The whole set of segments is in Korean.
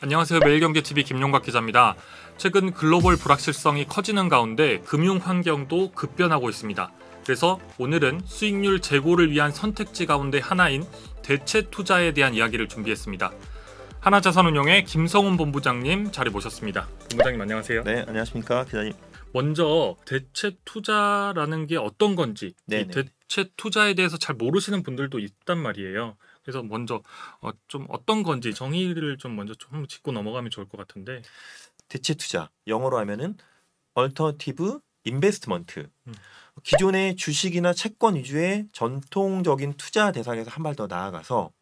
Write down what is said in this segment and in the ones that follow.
안녕하세요. 매일경제TV 김용각 기자입니다. 최근 글로벌 불확실성이 커지는 가운데 금융 환경도 급변하고 있습니다. 그래서 오늘은 수익률 제고를 위한 선택지 가운데 하나인 대체 투자에 대한 이야기를 준비했습니다. 하나자산운용의 김성훈 본부장님 자리 모셨습니다. 본부장님 안녕하세요. 네, 안녕하십니까 기자님. 먼저 대체 투자라는 게 어떤 건지, 이 대체 투자에 대해서 잘 모르시는 분들도 있단 말이에요. 그래서 먼저 좀 어떤 건지 정의를 좀 먼저 좀 짚고 넘어가면 좋을 것 같은데. 대체 투자, 영어로 하면은 Alternative Investment. 기존의 주식이나 채권 위주의 전통적인 투자 대상에서 한 발 더 나아가서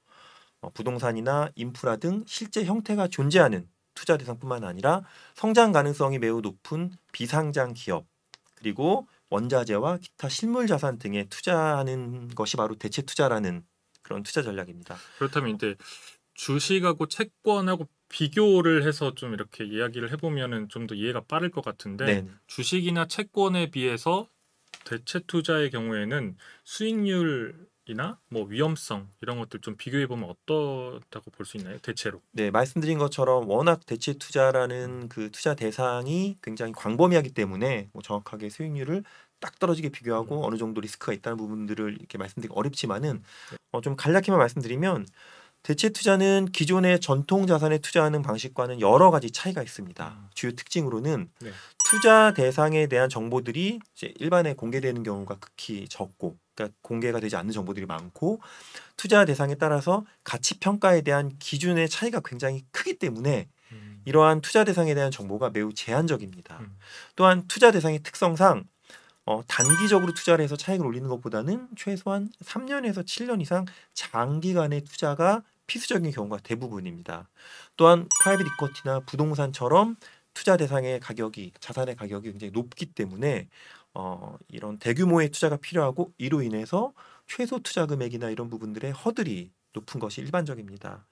부동산이나 인프라 등 실제 형태가 존재하는 투자 대상뿐만 아니라 성장 가능성이 매우 높은 비상장 기업, 그리고 원자재와 기타 실물 자산 등에 투자하는 것이 바로 대체 투자라는 그런 투자 전략입니다. 그렇다면 이제 주식하고 채권하고 비교를 해서 좀 이렇게 이야기를 해보면은 좀 더 이해가 빠를 것 같은데, 주식이나 채권에 비해서 대체 투자의 경우에는 수익률이나 뭐 위험성 이런 것들 좀 비교해 보면 어떻다고 볼 수 있나요? 대체로. 네, 말씀드린 것처럼 워낙 대체 투자라는 그 투자 대상이 굉장히 광범위하기 때문에 뭐 정확하게 수익률을 딱 떨어지게 비교하고 어느 정도 리스크가 있다는 부분들을 이렇게 말씀드리기 어렵지만은 좀 간략히만 말씀드리면 대체 투자는 기존의 전통 자산에 투자하는 방식과는 여러 가지 차이가 있습니다. 주요 특징으로는 투자 대상에 대한 정보들이 이제 일반에 공개되는 경우가 극히 적고, 그러니까 공개가 되지 않는 정보들이 많고, 투자 대상에 따라서 가치 평가에 대한 기준의 차이가 굉장히 크기 때문에 이러한 투자 대상에 대한 정보가 매우 제한적입니다. 또한 투자 대상의 특성상 단기적으로 투자를 해서 차익을 올리는 것보다는 최소한 3년에서 7년 이상 장기간의 투자가 필수적인 경우가 대부분입니다. 또한 프라이빗 이쿼티나 부동산처럼 투자 대상의 가격이, 자산의 가격이 굉장히 높기 때문에 이런 대규모의 투자가 필요하고, 이로 인해서 최소 투자 금액이나 이런 부분들의 허들이 높은 것이 일반적입니다.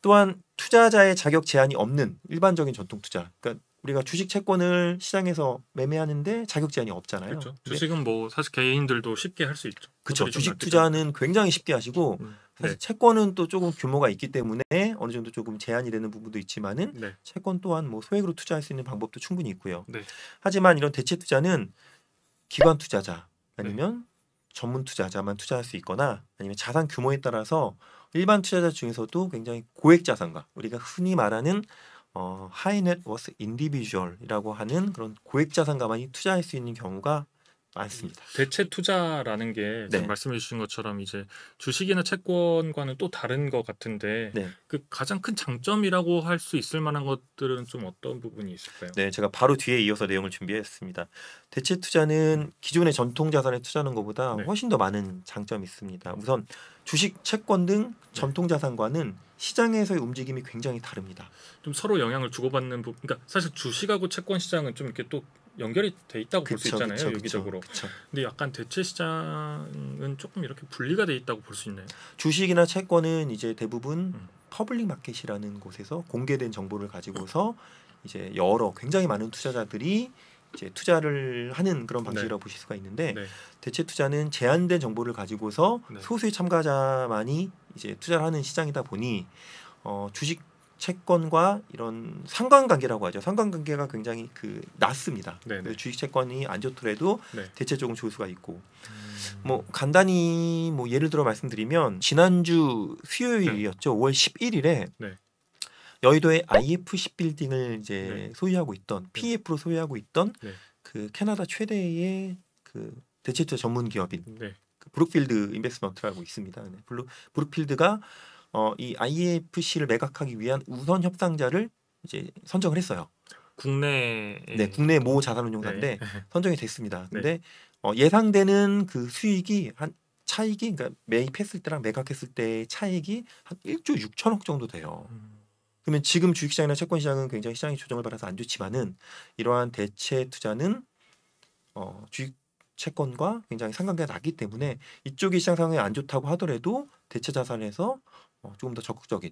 또한 투자자의 자격 제한이 없는 일반적인 전통 투자, 그러니까 우리가 주식 채권을 시장에서 매매하는데 자격 제한이 없잖아요. 그렇죠. 주식은 뭐 사실 개인들도 쉽게 할 수 있죠. 그렇죠. 주식 투자는 굉장히 쉽게 하시고, 사실 채권은 또 조금 규모가 있기 때문에 어느 정도 조금 제한이 되는 부분도 있지만은 채권 또한 뭐 소액으로 투자할 수 있는 방법도 충분히 있고요. 하지만 이런 대체 투자는 기관 투자자 아니면 전문 투자자만 투자할 수 있거나, 아니면 자산 규모에 따라서 일반 투자자 중에서도 굉장히 고액 자산가, 우리가 흔히 말하는 하이 넷워스 인디비주얼이라고 하는 그런 고액 자산가만이 투자할 수 있는 경우가 많습니다. 대체 투자라는 게 지금 말씀해 주신 것처럼 이제 주식이나 채권과는 또 다른 것 같은데, 그 가장 큰 장점이라고 할 수 있을 만한 것들은 좀 어떤 부분이 있을까요? 네, 제가 바로 뒤에 이어서 내용을 준비했습니다. 대체 투자는 기존의 전통 자산에 투자하는 것보다 훨씬 더 많은 장점이 있습니다. 우선 주식, 채권 등 전통 자산과는 시장에서의 움직임이 굉장히 다릅니다. 좀 서로 영향을 주고받는 부분, 그러니까 사실 주식하고 채권 시장은 좀 이렇게 또 연결이 돼 있다고 볼 수 있잖아요, 유기적으로. 근데 약간 대체 시장은 조금 이렇게 분리가 돼 있다고 볼 수 있나요? 주식이나 채권은 이제 대부분 퍼블릭 마켓이라는 곳에서 공개된 정보를 가지고서 이제 여러 굉장히 많은 투자자들이 이제 투자를 하는 그런 방식이라고 보실 수가 있는데, 대체 투자는 제한된 정보를 가지고서 소수의 참가자만이 이제 투자를 하는 시장이다 보니 주식 채권과 이런 상관관계라고 하죠. 상관관계가 굉장히 낮습니다. 주식 채권이 안 좋더라도 대체 쪽은 좋을 수가 있고, 뭐 간단히 뭐 예를 들어 말씀드리면 지난주 수요일이었죠. 5월 11일에 여의도의 IFC 빌딩을 이제 소유하고 있던, PEF로 소유하고 있던 그 캐나다 최대의 그 대체 투자 전문 기업인 그 브룩필드 인베스트먼트라고 있습니다. 브룩필드가 이 IFC를 매각하기 위한 우선 협상자를 이제 선정을 했어요. 국내 모 자산운용사인데 선정이 됐습니다. 근데 예상되는 그 수익이 한 차익이, 그러니까 매입했을 때랑 매각했을 때의 차익이 한 1조 6천억 정도 돼요. 그러면 지금 주식시장이나 채권시장은 굉장히 시장이 조정을 받아서 안 좋지만은, 이러한 대체 투자는 주식 채권과 굉장히 상관계가 낮기 때문에 이쪽이 시장 상황이 안 좋다고 하더라도 대체 자산에서 조금 더 적극적인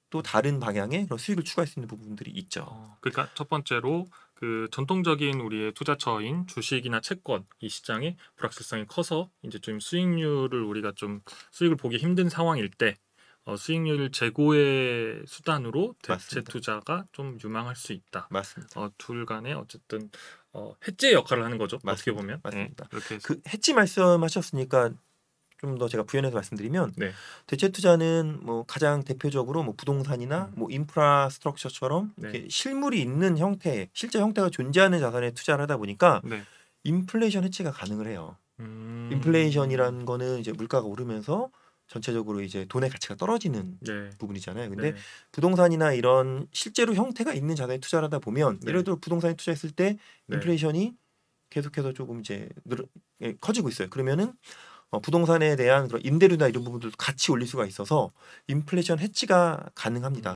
또 다른 방향의 그런 수익을 추구할 수 있는 부분들이 있죠. 그러니까 첫 번째로 그 전통적인 우리의 투자처인 주식이나 채권 이 시장의 불확실성이 커서 이제 좀 수익률을 우리가 좀 수익을 보기 힘든 상황일 때 수익률 제고의 수단으로 대체 맞습니다. 투자가 좀 유망할 수 있다. 맞습니다. 둘 간에 어쨌든 해지 역할을 하는 거죠. 어떻게 맞습니다. 보면. 맞습니다. 이렇게 해서. 그 해지 말씀하셨으니까 좀 더 제가 부연해서 말씀드리면 네. 대체 투자는 뭐 가장 대표적으로 뭐 부동산이나 뭐 인프라스트럭처처럼 네. 이렇게 실물이 있는 형태, 실제 형태가 존재하는 자산에 투자를 하다 보니까 네. 인플레이션 해치가 가능을 해요. 인플레이션이라는 거는 이제 물가가 오르면서 전체적으로 이제 돈의 가치가 떨어지는 네. 부분이잖아요. 근데 네. 부동산이나 이런 실제로 형태가 있는 자산에 투자를 하다 보면 네. 예를 들어 부동산에 투자했을 때 네. 인플레이션이 계속해서 조금 이제 커지고 있어요. 그러면은 부동산에 대한 그런 임대료나 이런 부분들도 같이 올릴 수가 있어서 인플레이션 해치가 가능합니다.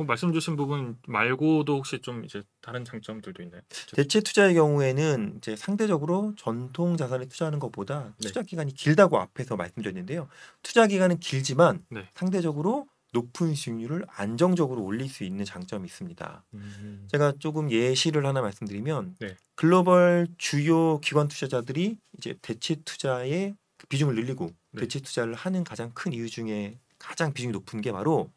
말씀 주신 부분 말고도 혹시 좀 이제 다른 장점들도 있나요? 대체 투자의 경우에는 이제 상대적으로 전통 자산에 투자하는 것보다 네. 투자 기간이 길다고 앞에서 말씀드렸는데요. 투자 기간은 길지만 네. 상대적으로 높은 수익률을 안정적으로 올릴 수 있는 장점이 있습니다. 제가 조금 예시를 하나 말씀드리면 네. 글로벌 주요 기관 투자자들이 이제 대체 투자의 비중을 늘리고 네. 대체 투자를 하는 가장 큰 이유 중에 가장 비중이 높은 게 바로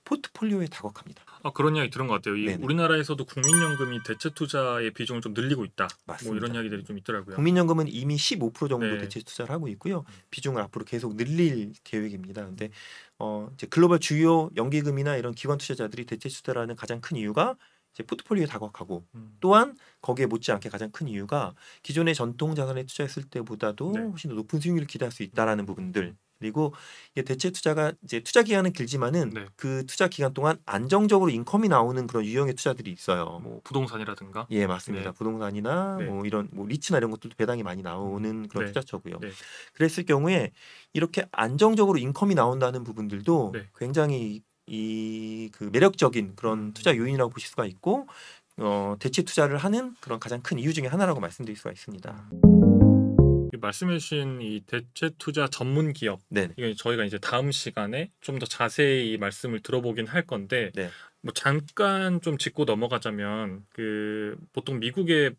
포트폴리오에 다각화입니다. 그런 이야기 들은 것 같아요. 네네. 우리나라에서도 국민연금이 대체 투자의 비중을 좀 늘리고 있다. 맞습니다. 뭐 이런 이야기들이 좀 있더라고요. 국민연금은 이미 15% 정도 네. 대체 투자를 하고 있고요. 비중을 앞으로 계속 늘릴 계획입니다. 근데 이제 글로벌 주요 연기금이나 이런 기관 투자자들이 대체 투자를 하는 가장 큰 이유가 이제 포트폴리오에 다각화고 또한 거기에 못지않게 가장 큰 이유가 기존의 전통 자산에 투자했을 때보다도 네. 훨씬 더 높은 수익률을 기대할 수 있다라는 부분들. 그리고 이게 대체 투자가 이제 투자 기간은 길지만은 네. 그 투자 기간 동안 안정적으로 인컴이 나오는 그런 유형의 투자들이 있어요. 뭐 부동산이라든가. 예, 맞습니다. 네. 부동산이나 네. 뭐 이런 뭐 리츠나 이런 것들도 배당이 많이 나오는 그런 네. 투자처고요. 네. 그랬을 경우에 이렇게 안정적으로 인컴이 나온다는 부분들도 네. 굉장히 그 매력적인 그런 투자 요인이라고 보실 수가 있고 대체 투자를 하는 그런 가장 큰 이유 중에 하나라고 말씀드릴 수가 있습니다. 말씀해주신 이 대체 투자 전문 기업, 네. 이건 저희가 이제 다음 시간에 좀 더 자세히 말씀을 들어보긴 할 건데, 네. 뭐 잠깐 좀 짚고 넘어가자면 보통 미국의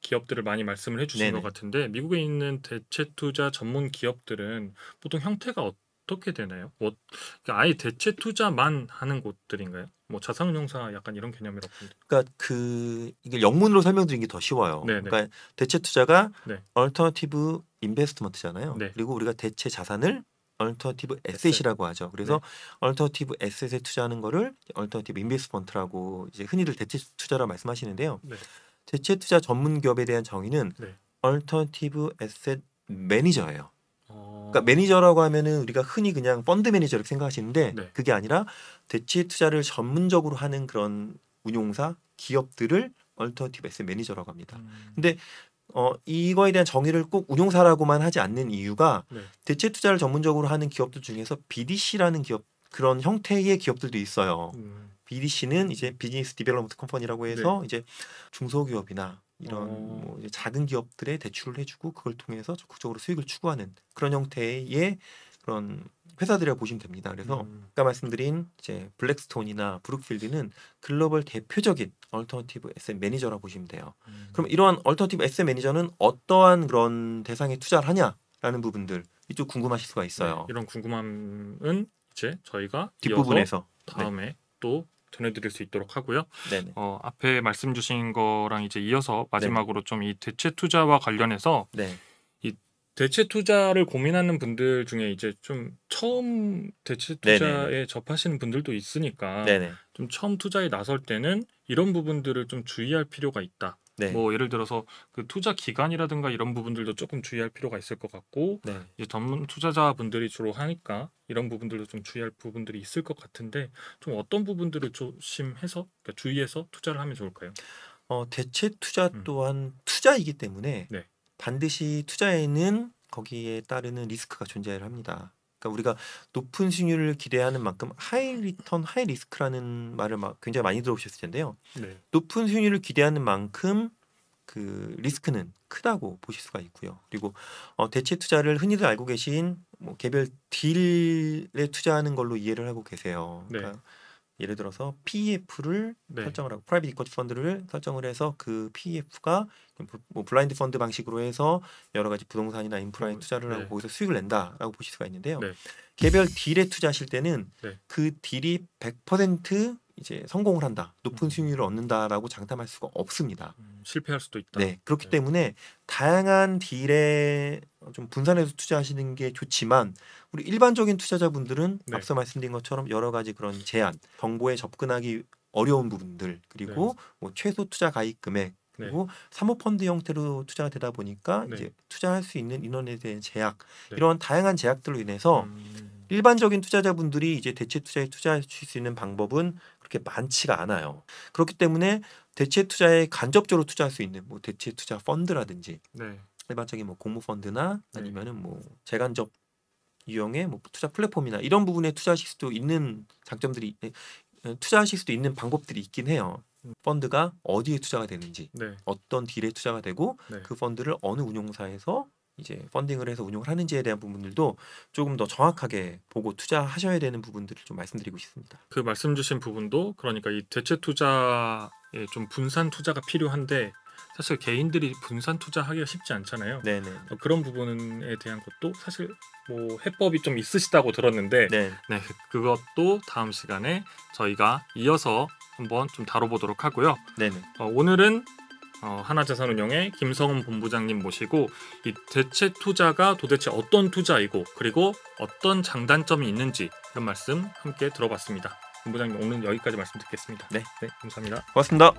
기업들을 많이 말씀을 해주신 네네. 것 같은데, 미국에 있는 대체 투자 전문 기업들은 보통 형태가 어떻게 되나요? 그러니까 아예 대체 투자만 하는 곳들인가요? 뭐 자산운용사 약간 이런 개념이라고 보는데. 그러니까 이게 영문으로 설명드리는 게 더 쉬워요. 네네. 그러니까 대체 투자가 네. 얼터너티브 인베스트먼트잖아요. 네. 그리고 우리가 대체 자산을 얼터너티브 에셋이라고 하죠. 그래서 얼터너티브 에셋에 투자하는 거를 얼터너티브 인베스트먼트라고 이제 흔히들 대체 투자라고 말씀하시는데요. 네. 대체 투자 전문 기업에 대한 정의는 네. 얼터너티브 에셋 매니저예요. 어... 그러니까 매니저라고 하면은 우리가 흔히 그냥 펀드 매니저 이렇게 생각하시는데 네. 그게 아니라 대체 투자를 전문적으로 하는 그런 운용사 기업들을 얼터너티브 에셋 매니저라고 합니다. 근데 이거에 대한 정의를 꼭 운용사라고만 하지 않는 이유가 네. 대체 투자를 전문적으로 하는 기업들 중에서 BDC라는 기업 그런 형태의 기업들도 있어요. BDC는 이제 비즈니스 디벨롭먼트 컴퍼니라고 해서 네. 이제 중소기업이나 이런 뭐 이제 작은 기업들에 대출을 해주고 그걸 통해서 적극적으로 수익을 추구하는 그런 형태의 그런 회사들이라고 보시면 됩니다. 그래서 아까 말씀드린 이제 블랙스톤이나 브룩필드는 글로벌 대표적인 얼터너티브 에셋 매니저라고 보시면 돼요. 그럼 이러한 얼터너티브 에셋 매니저는 어떠한 그런 대상에 투자를 하냐라는 부분들 이쪽 궁금하실 수가 있어요. 네, 이런 궁금함은 이제 저희가 뒷부분에서 다음에 또 전해드릴 수 있도록 하고요. 네네. 앞에 말씀 주신 거랑 이제 이어서 마지막으로 좀 이 대체 투자와 관련해서 네. 이 대체 투자를 고민하는 분들 중에 이제 좀 처음 대체 투자에 네네. 접하시는 분들도 있으니까 네네. 좀 처음 투자에 나설 때는 이런 부분들을 좀 주의할 필요가 있다. 네. 뭐 예를 들어서 그 투자 기간이라든가 이런 부분들도 조금 주의할 필요가 있을 것 같고 네. 이제 전문 투자자분들이 주로 하니까 이런 부분들도 좀 주의할 부분들이 있을 것 같은데 좀 어떤 부분들을 조심해서 그러니까 주의해서 투자를 하면 좋을까요? 대체 투자 또한 투자이기 때문에 네. 반드시 투자에는 거기에 따르는 리스크가 존재를 합니다. 그러니까 우리가 높은 수익률을 기대하는 만큼 하이 리턴 하이 리스크라는 말을 굉장히 많이 들어보셨을 텐데요. 네. 높은 수익률을 기대하는 만큼 그 리스크는 크다고 보실 수가 있고요. 그리고 대체 투자를 흔히들 알고 계신 뭐 개별 딜에 투자하는 걸로 이해를 하고 계세요. 네. 그러니까 예를 들어서 PEF를 네. 설정을 하고 프라이빗 이쿼티 펀드를 설정을 해서 그 PEF가 뭐 블라인드 펀드 방식으로 해서 여러 가지 부동산이나 인프라에 투자를 하고 네. 거기서 수익을 낸다라고 보실 수가 있는데요. 네. 개별 딜에 투자하실 때는 네. 그 딜이 100% 이제 성공을 한다, 높은 수익률을 얻는다라고 장담할 수가 없습니다. 실패할 수도 있다. 네, 그렇기 네. 때문에 다양한 딜에 좀 분산해서 투자하시는 게 좋지만 우리 일반적인 투자자분들은 네. 앞서 말씀드린 것처럼 여러 가지 그런 제한, 정보에 접근하기 어려운 부분들, 그리고 뭐 최소 투자 가입 금액, 그리고 사모펀드 형태로 투자가 되다 보니까 네. 이제 투자할 수 있는 인원에 대한 제약, 네. 이런 다양한 제약들로 인해서 일반적인 투자자분들이 이제 대체 투자에 투자하실 수 있는 방법은 그렇게 많지가 않아요. 그렇기 때문에 대체 투자에 간접적으로 투자할 수 있는 뭐 대체 투자 펀드라든지 네. 일반적인 뭐 공모 펀드나 네. 아니면은 뭐 재간접 유형의 뭐 투자 플랫폼이나 이런 부분에 투자하실 수도 있는 장점들이, 투자하실 수도 있는 방법들이 있긴 해요. 펀드가 어디에 투자가 되는지, 네. 어떤 딜에 투자가 되고 네. 그 펀드를 어느 운용사에서 이제 펀딩을 해서 운용을 하는지에 대한 부분들도 조금 더 정확하게 보고 투자하셔야 되는 부분들을 좀 말씀드리고 싶습니다. 그 말씀 주신 부분도 그러니까 이 대체 투자에 좀 분산 투자가 필요한데 사실 개인들이 분산 투자하기가 쉽지 않잖아요. 네네. 그런 부분에 대한 것도 사실 뭐 해법이 좀 있으시다고 들었는데 네. 네, 그것도 다음 시간에 저희가 이어서 한번 좀 다뤄보도록 하고요. 네네. 오늘은 하나자산운용의 김성훈 본부장님 모시고 이 대체 투자가 도대체 어떤 투자이고 그리고 어떤 장단점이 있는지 이런 말씀 함께 들어봤습니다. 본부장님 오늘 여기까지 말씀 듣겠습니다. 네. 감사합니다. 고맙습니다.